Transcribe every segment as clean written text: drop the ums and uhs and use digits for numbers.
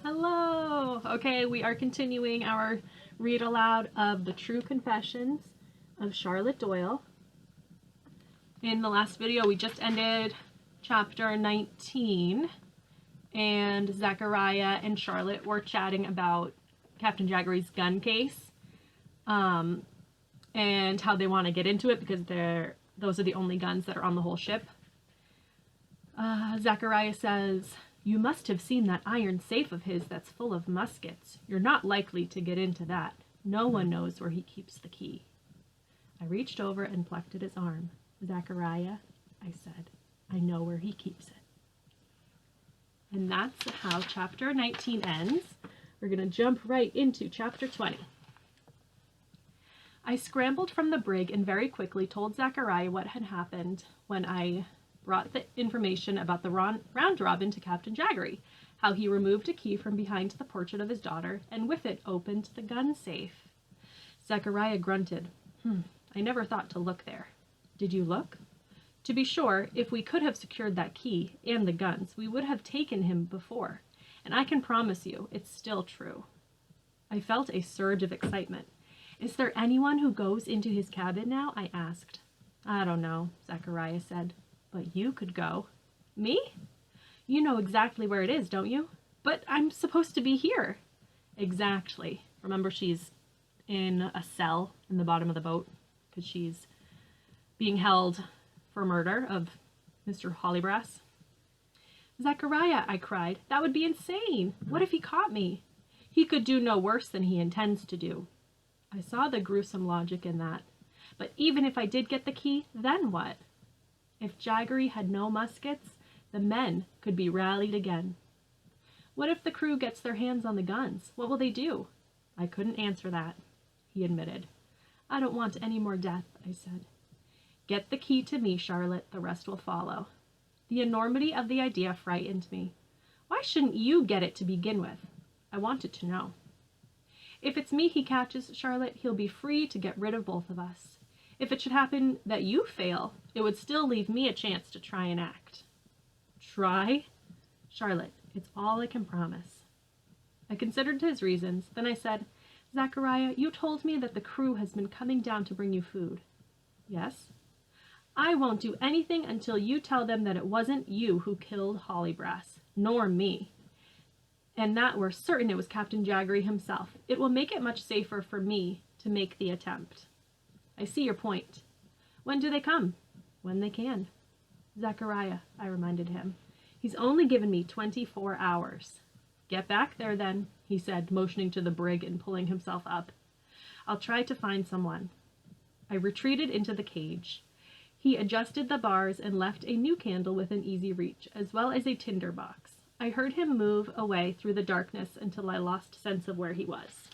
Hello! Okay, we are continuing our read aloud of the True Confessions of Charlotte Doyle. In the last video, we just ended chapter 19, and Zachariah and Charlotte were chatting about Captain Jaggery's gun case, and how they want to get into it because those are the only guns that are on the whole ship. Zachariah says, "You must have seen that iron safe of his that's full of muskets. You're not likely to get into that. No one knows where he keeps the key." I reached over and plucked at his arm. "Zachariah," I said, "I know where he keeps it." And that's how chapter 19 ends. We're going to jump right into chapter 20. I scrambled from the brig and very quickly told Zachariah what had happened when I brought the information about the round robin to Captain Jaggery, how he removed a key from behind the portrait of his daughter and with it opened the gun safe. Zachariah grunted. I never thought to look there." "Did you look?" "To be sure, if we could have secured that key and the guns, we would have taken him before, and I can promise you it's still true." I felt a surge of excitement. "Is there anyone who goes into his cabin now?" I asked. "I don't know," Zachariah said. "But you could go." "Me?" "You know exactly where it is, don't you?" "But I'm supposed to be here." "Exactly." Remember, she's in a cell in the bottom of the boat because she's being held for murder of Mr. Hollybrass. "Zachariah," I cried, "that would be insane. What if he caught me?" "He could do no worse than he intends to do." I saw the gruesome logic in that. But even if I did get the key, then what? If Jaggery had no muskets, the men could be rallied again. What if the crew gets their hands on the guns? What will they do? I couldn't answer that, he admitted. "I don't want any more death," I said. "Get the key to me, Charlotte. The rest will follow." The enormity of the idea frightened me. Why shouldn't you get it to begin with? I wanted to know. "If it's me he catches, Charlotte, he'll be free to get rid of both of us. If it should happen that you fail, it would still leave me a chance to try and act." "Try?" "Charlotte, it's all I can promise." I considered his reasons. Then I said, "Zachariah, you told me that the crew has been coming down to bring you food." "Yes." "I won't do anything until you tell them that it wasn't you who killed Hollybrass, nor me, and that we're certain it was Captain Jaggery himself. It will make it much safer for me to make the attempt." "I see your point." "When do they come?" "When they can." "Zachariah," I reminded him, "he's only given me 24 hours. "Get back there then," he said, motioning to the brig and pulling himself up. "I'll try to find someone." I retreated into the cage. He adjusted the bars and left a new candle within easy reach, as well as a tinder box. I heard him move away through the darkness until I lost sense of where he was.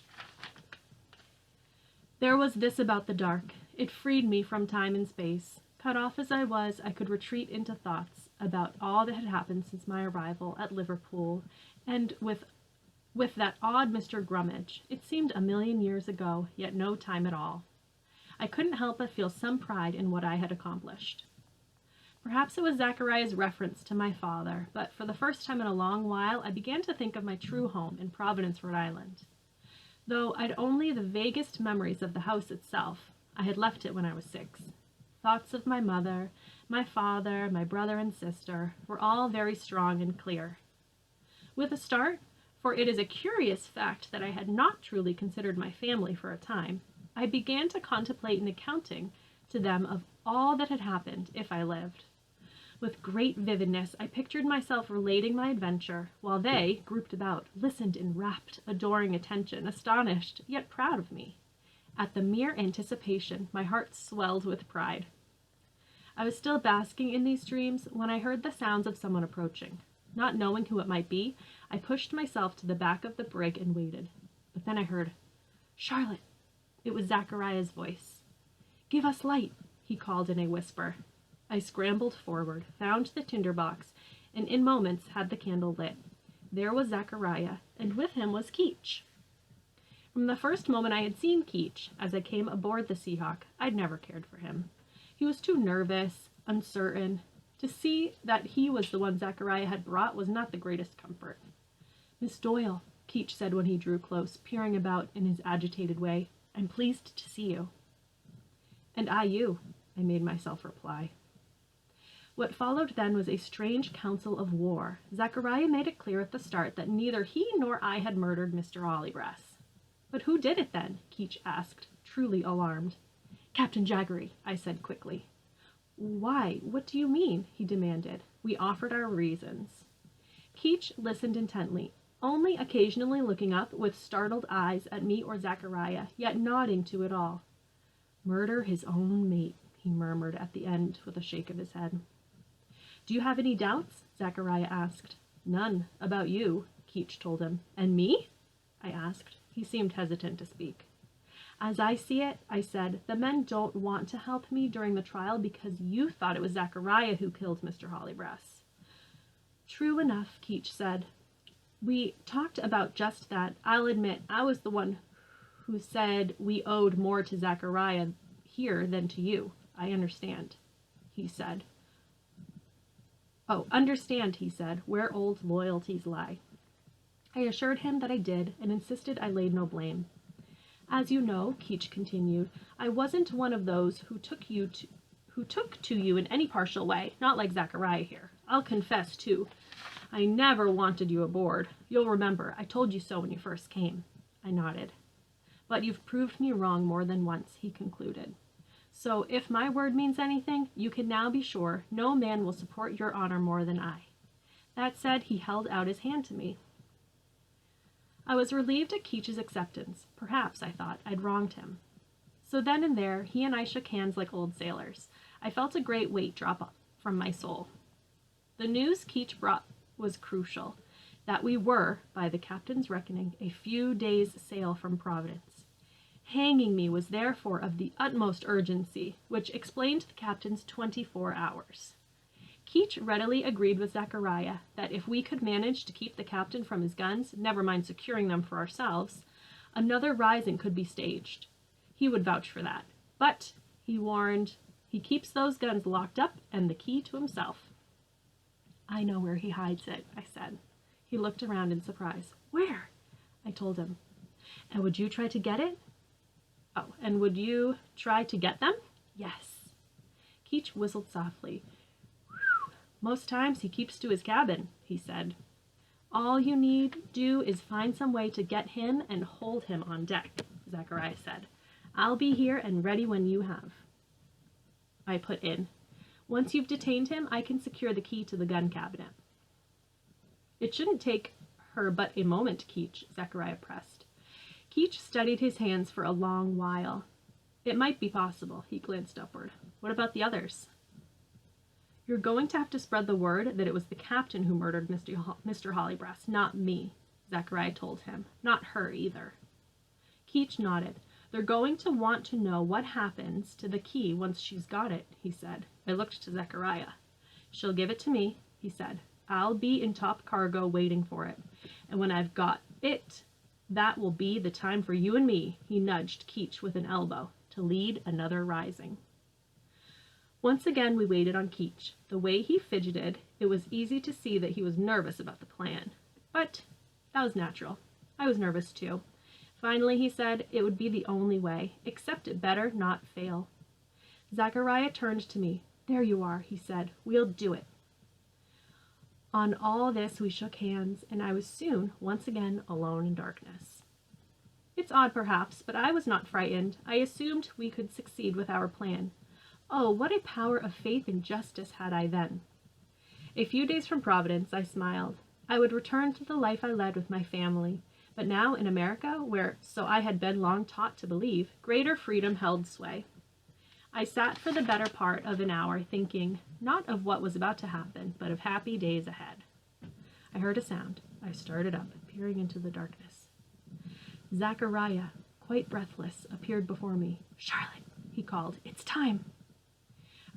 There was this about the dark. It freed me from time and space. Cut off as I was, I could retreat into thoughts about all that had happened since my arrival at Liverpool, and with that odd Mr. Grummage. It seemed a million years ago, yet no time at all. I couldn't help but feel some pride in what I had accomplished. Perhaps it was Zachariah's reference to my father, but for the first time in a long while, I began to think of my true home in Providence, Rhode Island. Though I'd only the vaguest memories of the house itself, I had left it when I was 6. Thoughts of my mother, my father, my brother and sister were all very strong and clear. With a start, for it is a curious fact that I had not truly considered my family for a time, I began to contemplate an accounting to them of all that had happened if I lived. With great vividness, I pictured myself relating my adventure, while they, grouped about, listened in rapt, adoring attention, astonished, yet proud of me. At the mere anticipation, my heart swelled with pride. I was still basking in these dreams when I heard the sounds of someone approaching. Not knowing who it might be, I pushed myself to the back of the brig and waited. But then I heard, "Charlotte!" It was Zachariah's voice. "Give us light," he called in a whisper. I scrambled forward, found the tinder box, and in moments had the candle lit. There was Zachariah, and with him was Keech. From the first moment I had seen Keech, as I came aboard the Seahawk, I'd never cared for him. He was too nervous, uncertain. To see that he was the one Zachariah had brought was not the greatest comfort. Miss Doyle, Keach said when he drew close, peering about in his agitated way. I'm pleased to see you. And I you, I made myself reply. What followed then was a strange council of war. Zachariah made it clear at the start that neither he nor I had murdered Mr. Hollybrass. But who did it then? Keach asked, truly alarmed. Captain Jaggery, I said quickly. Why? What do you mean? He demanded. We offered our reasons. Keach listened intently, only occasionally looking up with startled eyes at me or Zachariah, yet nodding to it all. Murder his own mate, he murmured at the end with a shake of his head. Do you have any doubts? Zachariah asked. None. About you, Keach told him. And me? I asked. He seemed hesitant to speak. As I see it, I said, the men don't want to help me during the trial because you thought it was Zachariah who killed Mr. Hollybrass. True enough, Keach said. We talked about just that. I'll admit, I was the one who said we owed more to Zachariah here than to you. I understand, he said. Oh, understand, he said, where old loyalties lie. I assured him that I did and insisted I laid no blame. As you know, Keach continued, I wasn't one of those who took to you in any partial way, not like Zachariah here. I'll confess, too, I never wanted you aboard. You'll remember, I told you so when you first came. I nodded. But you've proved me wrong more than once, he concluded. So if my word means anything, you can now be sure no man will support your honor more than I. That said, he held out his hand to me. I was relieved at Keach's acceptance. Perhaps, I thought, I'd wronged him. So then and there, he and I shook hands like old sailors. I felt a great weight drop from my soul. The news Keach brought was crucial, that we were, by the captain's reckoning, a few days' sail from Providence. Hanging me was therefore of the utmost urgency, which explained the captain's 24 hours. Keach readily agreed with Zachariah that if we could manage to keep the captain from his guns, never mind securing them for ourselves, another rising could be staged. He would vouch for that. But, he warned, he keeps those guns locked up and the key to himself. I know where he hides it, I said. He looked around in surprise. Where? I told him. And would you try to get it? Oh, and would you try to get them? Yes. Keach whistled softly. Whew. Most times he keeps to his cabin, he said. All you need do is find some way to get him and hold him on deck, Zachariah said. I'll be here and ready when you have. I put in. Once you've detained him, I can secure the key to the gun cabinet. It shouldn't take her but a moment, Keach, Zachariah pressed. Keach studied his hands for a long while. It might be possible, he glanced upward. What about the others? You're going to have to spread the word that it was the captain who murdered Mr. Hollybrass, not me, Zachariah told him. Not her either. Keach nodded. They're going to want to know what happens to the key once she's got it, he said. I looked to Zachariah. She'll give it to me, he said. I'll be in top cargo waiting for it. And when I've got it, that will be the time for you and me, he nudged Keach with an elbow, to lead another rising. Once again we waited on Keach. The way he fidgeted, it was easy to see that he was nervous about the plan. But that was natural. I was nervous too. Finally, he said, it would be the only way, except it better not fail. Zachariah turned to me. There you are, he said. We'll do it. On all this we shook hands, and I was soon, once again, alone in darkness. It's odd, perhaps, but I was not frightened. I assumed we could succeed with our plan. Oh, what a power of faith and justice had I then! A few days from Providence, I smiled. I would return to the life I led with my family, but now in America, where, so I had been long taught to believe, greater freedom held sway. I sat for the better part of an hour thinking, not of what was about to happen, but of happy days ahead. I heard a sound. I started up, peering into the darkness. Zachariah, quite breathless, appeared before me. Charlotte, he called, it's time.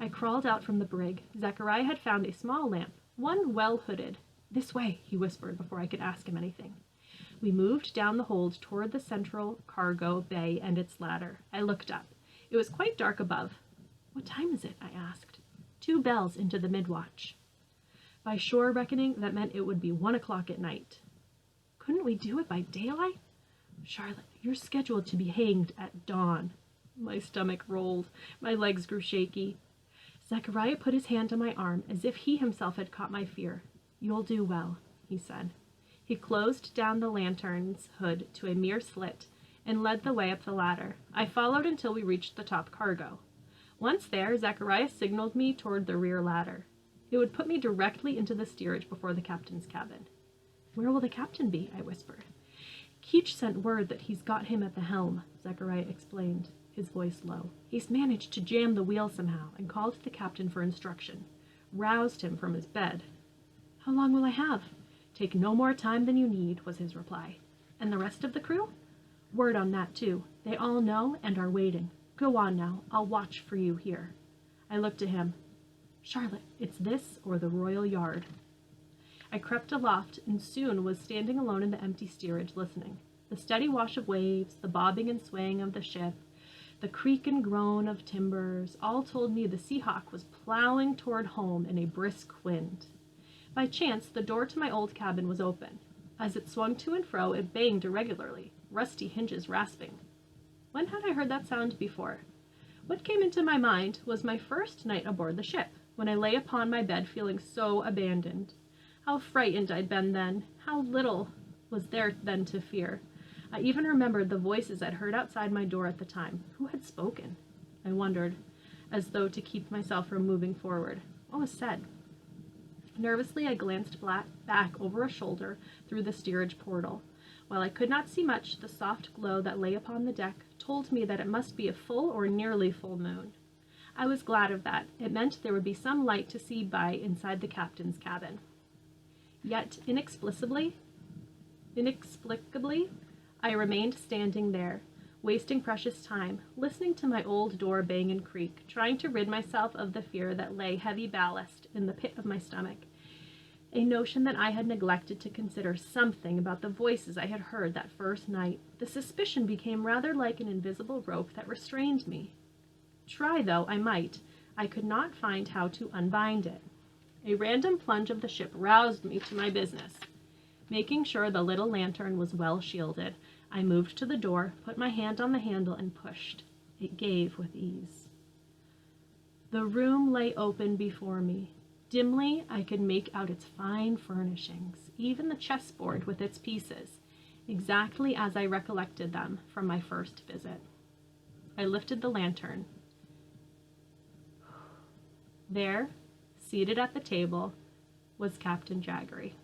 I crawled out from the brig. Zachariah had found a small lamp, one well hooded. This way, he whispered before I could ask him anything. We moved down the hold toward the central cargo bay and its ladder. I looked up. It was quite dark above. What time is it? I asked. 2 bells into the mid-watch. By shore reckoning, that meant it would be 1 o'clock at night. Couldn't we do it by daylight? Charlotte, you're scheduled to be hanged at dawn. My stomach rolled. My legs grew shaky. Zechariah put his hand on my arm as if he himself had caught my fear. You'll do well, he said. He closed down the lantern's hood to a mere slit and led the way up the ladder. I followed until we reached the top cargo. Once there, Zechariah signaled me toward the rear ladder. It would put me directly into the steerage before the captain's cabin. Where will the captain be? I whispered. Keach sent word that he's got him at the helm, Zechariah explained, his voice low. He's managed to jam the wheel somehow and called the captain for instruction. Roused him from his bed. How long will I have? Take no more time than you need, was his reply. And the rest of the crew? Word on that, too. They all know and are waiting. Go on now. I'll watch for you here. I looked at him. Charlotte, it's this or the royal yard. I crept aloft and soon was standing alone in the empty steerage listening. The steady wash of waves, the bobbing and swaying of the ship, the creak and groan of timbers, all told me the Seahawk was plowing toward home in a brisk wind. By chance, the door to my old cabin was open. As it swung to and fro, it banged irregularly, rusty hinges rasping. When had I heard that sound before? What came into my mind was my first night aboard the ship, when I lay upon my bed feeling so abandoned. How frightened I'd been then, how little was there then to fear. I even remembered the voices I'd heard outside my door at the time. Who had spoken? I wondered, as though to keep myself from moving forward. What was said? Nervously, I glanced back over a shoulder through the steerage portal. While I could not see much, the soft glow that lay upon the deck told me that it must be a full or nearly full moon. I was glad of that. It meant there would be some light to see by inside the captain's cabin. Yet, inexplicably, I remained standing there, wasting precious time, listening to my old door bang and creak, trying to rid myself of the fear that lay heavy ballast in the pit of my stomach, a notion that I had neglected to consider something about the voices I had heard that first night. The suspicion became rather like an invisible rope that restrained me. Try, though, I might. I could not find how to unbind it. A random plunge of the ship roused me to my business. Making sure the little lantern was well shielded, I moved to the door, put my hand on the handle, and pushed. It gave with ease. The room lay open before me. Dimly, I could make out its fine furnishings, even the chessboard with its pieces, exactly as I recollected them from my first visit. I lifted the lantern. There, seated at the table, was Captain Jaggery.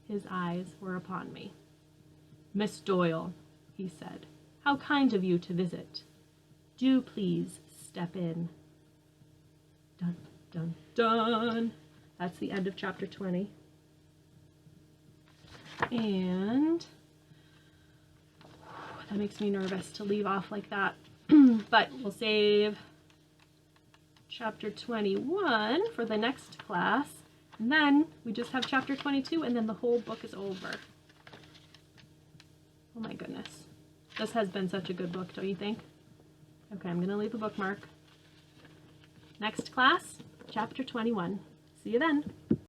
His eyes were upon me. Miss Doyle, he said, how kind of you to visit. Do please step in. Dun, dun, dun. That's the end of chapter 20. And that makes me nervous to leave off like that. But we'll save chapter 21 for the next class. And then we just have chapter 22, and then the whole book is over. Oh my goodness. This has been such a good book, don't you think? Okay, I'm going to leave a bookmark. Next class, chapter 21. See you then.